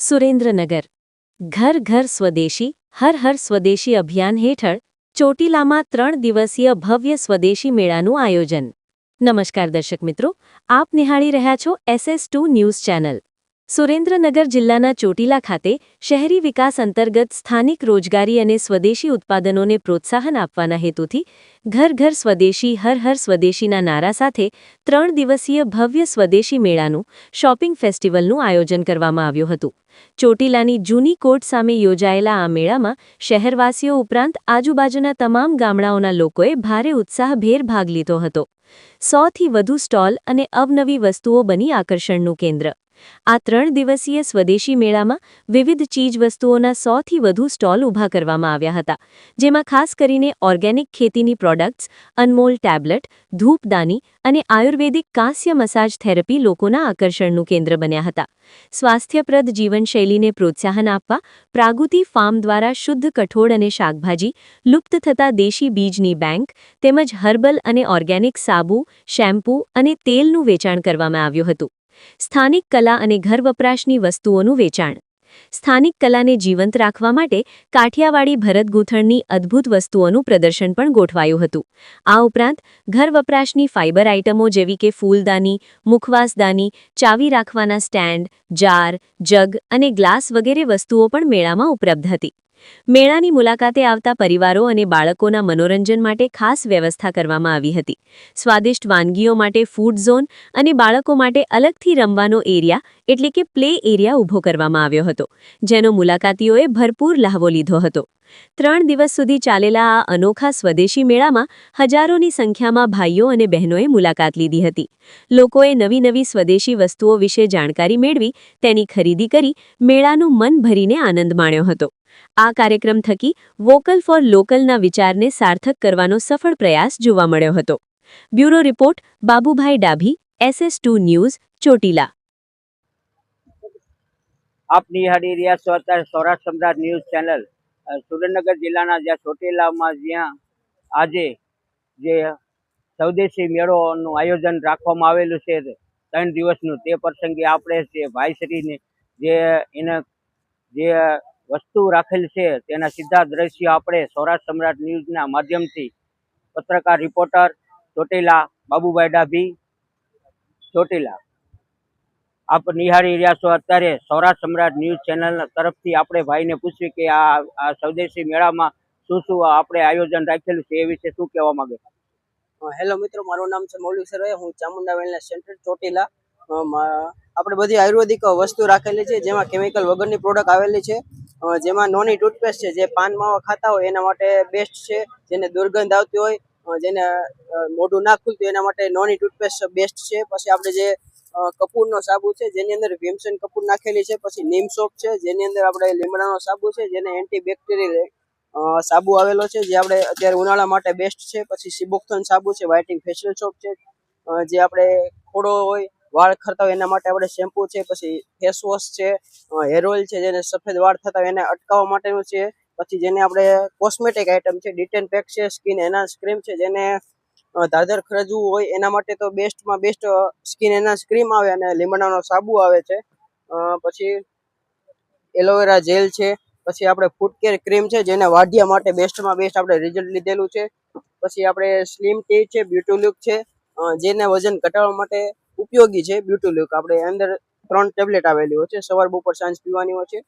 સુરેન્દ્રનગર ઘર ઘર સ્વદેશી હર હર સ્વદેશી અભિયાન હેઠળ ચોટીલામાં 3 દિવસીય ભવ્ય સ્વદેશી મેળાનું આયોજન। નમસ્કાર દર્શક મિત્રો, આપ નિહાળી રહ્યા છો SS2 ન્યૂઝ ચેનલ। સુરેન્દ્રનગર જિલ્લાના ચોટીલા ખાતે શહેરી વિકાસ અંતર્ગત સ્થાનિક રોજગારી અને સ્વદેશી ઉત્પાદનોને પ્રોત્સાહન આપવાના હેતુથી ઘર ઘર સ્વદેશી હર હર સ્વદેશીના નારા સાથે 3 દિવસીય ભવ્ય સ્વદેશી મેળાનું શોપિંગ ફેસ્ટિવલનું આયોજન કરવામાં આવ્યું હતું। ચોટીલાની જૂની કોર્ટ સામે યોજાયેલા આ મેળામાં શહેરવાસીઓ ઉપરાંત આજુબાજુના તમામ ગામડાઓના લોકોએ ભારે ઉત્સાહભેર ભાગ લીધો હતો। 100થી વધુ સ્ટોલ અને અવનવી વસ્તુઓ બની આકર્ષણનું કેન્દ્ર। આ 3 દિવસીય સ્વદેશી મેળામાં વિવિધ ચીજવસ્તુઓના 100થી વધુ સ્ટોલ ઊભા કરવામાં આવ્યા હતા, જેમાં ખાસ કરીને ઓર્ગેનિક ખેતીની પ્રોડક્ટ્સ, અનમોલ ટેબ્લેટ, ધૂપદાની અને આયુર્વેદિક કાંસ્ય મસાજ થેરપી લોકોના આકર્ષણનું કેન્દ્ર બન્યા હતા। સ્વાસ્થ્યપ્રદ જીવનશૈલીને પ્રોત્સાહન આપવા પ્રાગૃતિ ફાર્મ દ્વારા શુદ્ધ કઠોળ અને શાકભાજી, લુપ્ત થતા દેશી બીજની બેંક તેમજ હર્બલ અને ઓર્ગેનિક સાબુ, શેમ્પૂ અને તેલનું વેચાણ કરવામાં આવ્યું હતું। સ્થાનિક કલા અને ઘર વપરાશની વસ્તુઓનું વેચાણ। સ્થાનિક કલાને જીવંત રાખવા માટે કાઠિયાવાડી ભરતગૂંથણની અદ્ભુત વસ્તુઓનું પ્રદર્શન પણ ગોઠવાયું હતું। આ ઉપરાંત ઘર વપરાશની ફાઇબર આઇટમો જેવી કે ફૂલદાની, મુખવાસદાની, ચાવી રાખવાના સ્ટેન્ડ, જાર, જગ અને ગ્લાસ વગેરે વસ્તુઓ પણ મેળામાં ઉપલબ્ધ હતી। મેળાની મુલાકાતે આવતા પરિવારો અને બાળકોના મનોરંજન માટે ખાસ વ્યવસ્થા કરવામાં આવી હતી। સ્વાદિષ્ટ વાનગીઓ માટે ફૂડ ઝોન અને બાળકો માટે અલગથી રમવાનો એરિયા એટલે કે પ્લે એરિયા ઊભો કરવામાં આવ્યો હતો, જેનો મુલાકાતીઓએ ભરપૂર લાહવો લીધો હતો। 3 દિવસ સુધી ચાલેલા આ અનોખા સ્વદેશી મેળામાં હજારોની સંખ્યામાં ભાઈઓ અને બહેનોએ મુલાકાત લીધી હતી। લોકોએ નવી નવી સ્વદેશી વસ્તુઓ વિશે જાણકારી મેળવી તેની ખરીદી કરી મેળાનું મન ભરીને આનંદ માણ્યો હતો। આ કાર્યક્રમ થકી વોકલ ફોર લોકલના વિચારને સાર્થક કરવાનો સફળ પ્રયાસ જોવા મળ્યો હતો। Bureau report Babubhai Dabhi, SS2 news, Chotila. આપ નિહાળી રહ્યા છો અત્યારે સૌરાષ્ટ્ર સમ્રાટ ન્યૂઝ ચેનલ। સુરેન્દ્રનગર જિલ્લાના જ્યાં ચોટીલામાં જ્યાં આજે જે સ્વદેશી મેળોનું આયોજન રાખવામાં આવેલું છે 3 દિવસનું, તે પ્રસંગે આપણે જે ભાઈશ્રીને જે વસ્તુ રાખેલ છે તેના સીધા દ્રશ્ય આપણે સૌરાષ્ટ્ર સમ્રાટ ન્યૂઝના માધ્યમથી પત્રકાર રિપોર્ટર ચોટીલા બાબુભાઈ ડાભી, ચોટીલા। આપ નિહાળી રહ્યા છો અત્યારે સૌરાષ્ટ્ર સમ્રાટ ન્યૂઝ ચેનલ તરફથી આપણે ભાઈને પૂછ્યું કે આ સ્વદેશી મેળામાં શું શું આપણે આયોજન રાખેલું છે, એ વિશે શું કહેવા માંગે? હેલો મિત્રો, મારું નામ છે મૌલિક સરવૈયા, હું ચામુંડા વેલનેસ સેન્ટર ચોટીલા। આપણે બધી આયુર્વેદિક વસ્તુ રાખેલી છે, જેમાં કેમિકલ વગરની પ્રોડક્ટ આવેલી છે। જેમાં નોની ટૂથપેસ્ટ છે, જે પાન માવા ખાતા હોય એના માટે બેસ્ટ છે। જેને દુર્ગંધ આવતી હોય, જેને મોઢું ના ખુલતું એના માટે નોની ટૂથપેસ્ટ બેસ્ટ છે। પછી આપણે જે કપૂરનો સાબુ છે, જેની અંદર ભીમસેન કપૂર નાખેલી છે। પછી નીમ સોપ છે, જેની અંદર આપણે લીમડાનો સાબુ છે, જેને એન્ટીબેક્ટેરિયલ સાબુ આવેલો છે, જે આપણે અત્યારે ઉનાળા માટે બેસ્ટ છે। પછી સિબોક્થન સાબુ છે, વ્હાઇટિંગ ફેશિયલ સોપ છે, જે આપણે ખોડો હોય, વાળ ખરતા હોય એના માટે આપણે શેમ્પુ છે। પછી ફેસ વોશ છે, હેર ઓઇલ છે, જેને સફેદ વાળ થતા હોય એને અટકાવવા માટેનું છે। પછી જેને આપણે કોસ્મેટિક આઇટમ છે, ડિટેન પેક છે, સ્કિન એનાન્સ ક્રીમ છે, જેને ધાધર ખરજવું હોય એના માટે તો બેસ્ટમાં બેસ્ટ સ્કિન એનાન્સ ક્રીમ આવે, અને લીમડાનો સાબુ આવે છે। પછી એલોવેરા જેલ છે। પછી આપણે ફૂટ કેર ક્રીમ છે, જેને વાઢિયા માટે બેસ્ટમાં બેસ્ટ આપણે રિઝલ્ટ લીધેલું છે। પછી આપણે સ્લિમ ટી છે, બ્યુટી લુક છે, જેને વજન ઘટાડવા માટે ઉપયોગી છે। બ્યુટી લુક આપણે અંદર 3 ટેબ્લેટ આવેલી હોય છે, સવાર બપોર સાંજ પીવાની હોય છે।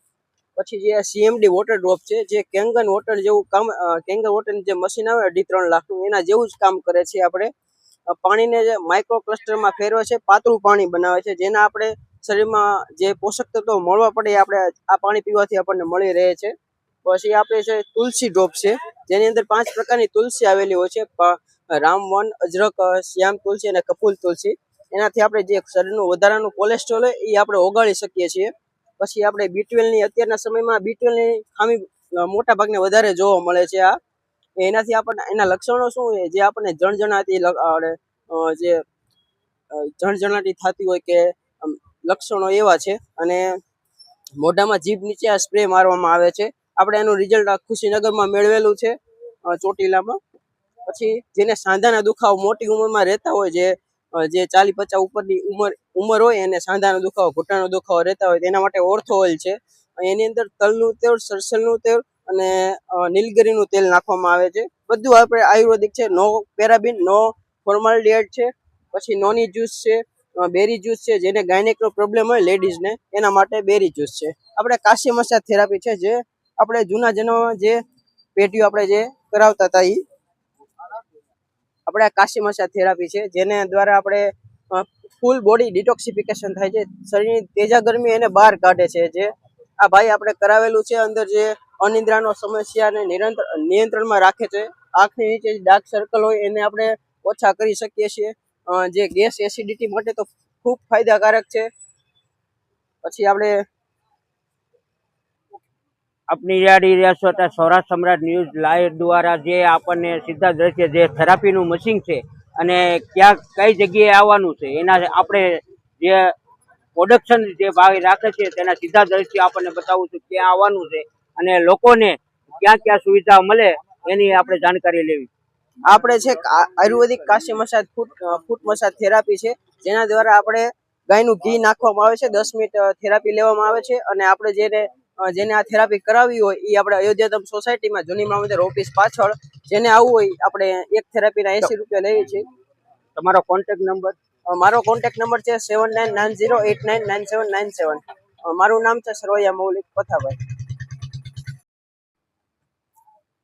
પછી જે CMD વોટર ડ્રોપ છે, જે કેંગન વોટર જેવું કામ, કેંગન વોટરની જે મશીન આવે 3.5 લાખનું, એના જેવું જ કામ કરે છે। આપણે પાણીને જે માઇક્રો ક્લસ્ટરમાં ફેરવે છે, પાતળું પાણી બનાવે છે, જેના આપણે શરીરમાં જે પોષક તત્વો મળવા પડે આપણે આ પાણી પીવાથી આપણને મળી રહે છે। પછી આપણે છે તુલસી ડ્રોપ છે, જેની અંદર 5 પ્રકારની તુલસી આવેલી હોય છે, રામવન, અજરક, શ્યામ તુલસી અને કપૂલ તુલસી। એનાથી આપણે જે શરીરનું વધારાનું કોલેસ્ટ્રોલ હોય એ આપણે ઓગાળી શકીએ છીએ। પછી આપણે B12ની અત્યારના સમયમાં B12ની ખામી મોટા ભાગને વધારે જોવા મળે છે। એનાથી આપણને એના લક્ષણો શું હોય, જે આપણને જણજણાટી થતી હોય કે લક્ષણો એવા છે। અને મોઢામાં જીભ નીચે આ સ્પ્રે મારવામાં આવે છે। આપણે એનું રિઝલ્ટ ખુશીનગરમાં મેળવેલું છે, ચોટીલામાં। પછી જેને સાંધાના દુખાવો મોટી ઉંમરમાં રહેતા હોય, જે જે 40-50 ઉપરની ઉંમર હોય એને સાંધાનો દુખાવો, ઘૂંટણનો દુખાવો રહેતા હોય તેના માટે ઓર્થો ઓઇલ છે. એની અંદર તલનું તેલ, સરસલનું તેલ અને નીલગિરીનું તેલ નાખવામાં આવે છે. બધું આપણે આયુર્વેદિક છે. નો પેરાબિન, નો ફોર્માલ્ડિહાઇડ છે. પછી નોની જ્યુસ છે, બેરી જ્યુસ છે. જેને ગાયનેકનો પ્રોબ્લેમ હોય લેડીઝને એના માટે બેરી જ્યુસ છે. આપણે કાશી મસાજ થેરાપી છે, જે આપણે જૂના જન્મમાં જે પેટીઓ આપણે જે કરાવતા હતા એ આપણે કાશી મસાજ થેરાપી છે, જેને દ્વારા આપણે ફૂલ બોડી ડિટોક્સિફિકેશન થાય છે. શરીરની તેજા ગરમી એને બહાર કાઢે છે. જે આ ભાઈ આપણે કરાવેલું છે, અંદર જે અનિદ્રાનો સમસ્યાને નિયંત્રણમાં રાખે છે. આંખની નીચે ડાર્ક સર્કલ હોય એને આપણે ઓછા કરી શકીએ છીએ. જે ગેસ એસિડિટી માટે તો ખૂબ ફાયદાકારક છે. પછી આપણે આપની યાદી રહ્યા છો ત્યાં સૌરાષ્ટ્ર સમ્રાટ ન્યૂઝ લાઈવ દ્વારા જે આપણને સીધા દ્રશ્ય જે થેરાપીનું મશીન છે અને ક્યાં કઈ જગ્યાએ આવવાનું છે એના આપણે જે પ્રોડક્શન જે ભાઈ રાખે છે તેના સીધા દ્રશ્ય આપણને બતાવું છું ક્યાં આવવાનું છે અને લોકોને ક્યાં ક્યાં સુવિધા મળે એની આપણે જાણકારી લેવી. આપણે છે આયુર્વેદિક કાશી મસાજ ફૂટ મસાજ થેરાપી છે, જેના દ્વારા આપણે ગાયનું ઘી નાખવામાં આવે છે. 10 મિનિટ થેરાપી લેવામાં આવે છે અને આપણે જેને આ થેરાપી કરાવી હોય એ આપણે અયોધ્યાધામ સોસાયટીમાં જૂની મામલતદાર ઓફિસ પાછળ જેને આવવું હોય આપણે એક થેરાપીના 80 રૂપિયા લઈએ છીએ. તમારો કોન્ટેક્ટ નંબર? મારો કોન્ટેક્ટ નંબર છે 7990899797. મારું નામ છે સરવૈયા મૌલિક પથાભાઈ.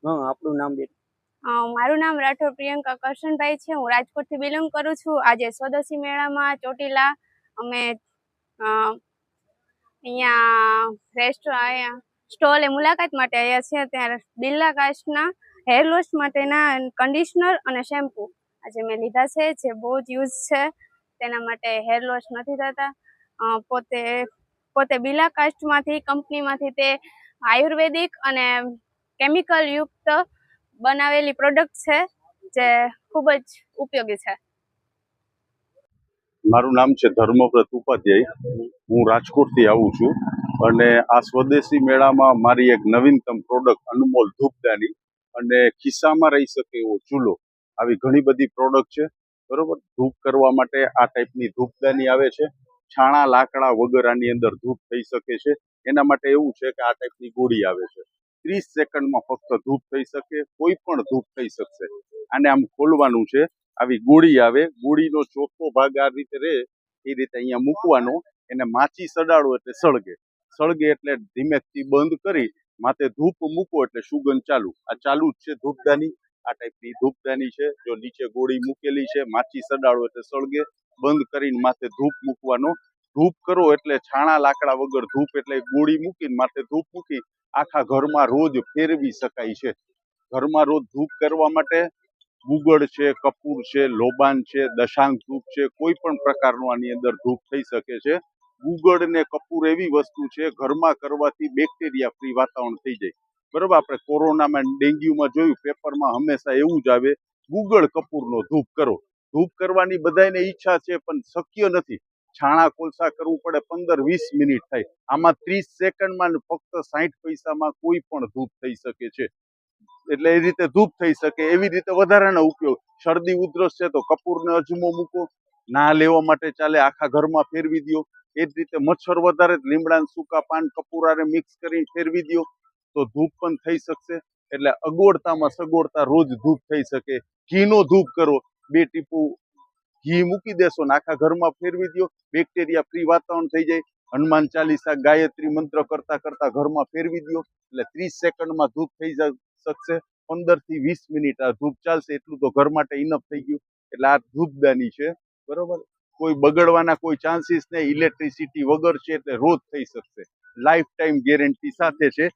હા, આપણું નામ બેન? મારું નામ રાઠોડ પ્રિયંકા કરશનભાઈ છે. હું રાજકોટથી બિલોંગ કરું છું. આજે સ્વદેશી મેળામાં ચોટીલા અમે અહીંયા સ્ટોલે મુલાકાત માટે આવ્યા છીએ. ત્યારે બિરલા કાસ્ટના હેર વોશ માટેના કન્ડિશનર અને શેમ્પૂ આજે મેં લીધા છે, જે બહુ જ યુઝ છે. તેના માટે હેર વોશ નથી થતા. પોતે બિરલા કાસ્ટમાંથી કંપનીમાંથી તે આયુર્વેદિક અને કેમિકલ યુક્ત બનાવેલી પ્રોડક્ટ છે, જે ખૂબ જ ઉપયોગી છે. મારું નામ છે ધર્મવ્રત ઉપાધ્યાય. હું રાજકોટથી આવું છું અને આ સ્વદેશી મેળામાં મારી એક નવીનતમ પ્રોડક્ટ અનમોલ ધૂપદાની અને ખિસ્સામાં રહી શકે એવો ચૂલો, આવી ઘણી બધી પ્રોડક્ટ છે. બરોબર, ધૂપ કરવા માટે આ ટાઈપની ધૂપદાની આવે છે. છાણા લાકડા વગર આની અંદર ધૂપ થઈ શકે છે. એના માટે એવું છે કે આ ટાઈપની ગોળી આવે છે. 30 સેકન્ડમાં ફક્ત ધૂપ થઈ શકે, કોઈ પણ ધૂપ થઈ શકશે. આને આમ ખોલવાનું છે, આવી ગોળી આવે, ગોળીનો ચોખ્ખો ભાગ આ રીતે રહે એ રીતે અહીંયા મૂકવાનો. એને માચી સડાડો એટલે સળગે એટલે ધીમેથી બંધ કરી માથે ધૂપ મૂકો એટલે સુગંધ ચાલુ. આ ચાલુ જ છે ધૂપદાની. આ ટાઈપની ધૂપદાની છે. જો નીચે ગોળી મૂકેલી છે, માચી સડાડો એટલે સળગે, બંધ કરીને માથે ધૂપ મૂકવાનો. ધૂપ કરો એટલે છાણા લાકડા વગર ધૂપ, એટલે ગોળી મૂકીને માથે ધૂપ મૂકી આખા ઘરમાં રોજ ફેરવી શકાય છે. ઘરમાં રોજ ધૂપ કરવા માટે ગુગળ છે, કપૂર છે, લોબાન છે, દશાંગ ધૂપ છે, કોઈ પણ પ્રકારનું આની અંદર ધૂપ થઈ શકે છે. ગુગળ ને કપૂર એવી વસ્તુ છે ઘરમાં કરવાથી બેક્ટેરિયા ફ્રી વાતાવરણ થઈ જાય. બરોબર, આપણે કોરોનામાં ડેન્ગ્યુમાં જોયું, પેપરમાં હંમેશા એવું જ આવે, ગુગળ કપૂરનો ધૂપ કરો. ધૂપ કરવાની બધાને ઈચ્છા છે પણ શક્ય નથી. છાણા કોલસા કરવું પડે, 15-20 મિનિટ થાય. આમાં 30 સેકન્ડમાં ફક્ત 60 પૈસામાં કોઈ પણ ધૂપ થઈ શકે છે. એટલે એ રીતે ધૂપ થઈ શકે. એવી રીતે વધારાનો ઉપયોગ, શરદી ઉધરસ છે તો કપૂરને અજમો મૂકો, ના લેવા માટે ચાલે, આખા ઘરમાં ફેરવી દો. એ જ રીતે મચ્છર વધારે, લીમડાના સૂકા પાન કપૂરાને મિક્સ કરી ફેરવી દો તો ધૂપ પણ થઈ શકશે. એટલે અગવડતામાં સગવડતા રોજ ધૂપ થઈ શકે. ઘીનો ધૂપ કરો, 2 ટીપું ઘી મૂકી દેશો ને આખા ઘરમાં ફેરવી દો, બેક્ટેરિયા ફ્રી વાતાવરણ થઈ જાય. હનુમાન ચાલીસા ગાયત્રી મંત્ર કરતા કરતા ઘરમાં ફેરવી દો એટલે 30 સેકન્ડમાં ધૂપ થઈ શકશે. 15-20 મિનિટ આ ધૂપ ચાલશે, એટલું તો ઘર માટે ઇનફ થઈ ગયું. એટલે આ ધૂપદાની છે. બરોબર, કોઈ બગડવાના કોઈ ચાન્સીસ નહીં. ઇલેક્ટ્રિસિટી વગર છે એટલે રોજ થઈ શકશે. લાઈફ ટાઈમ ગેરંટી સાથે છે.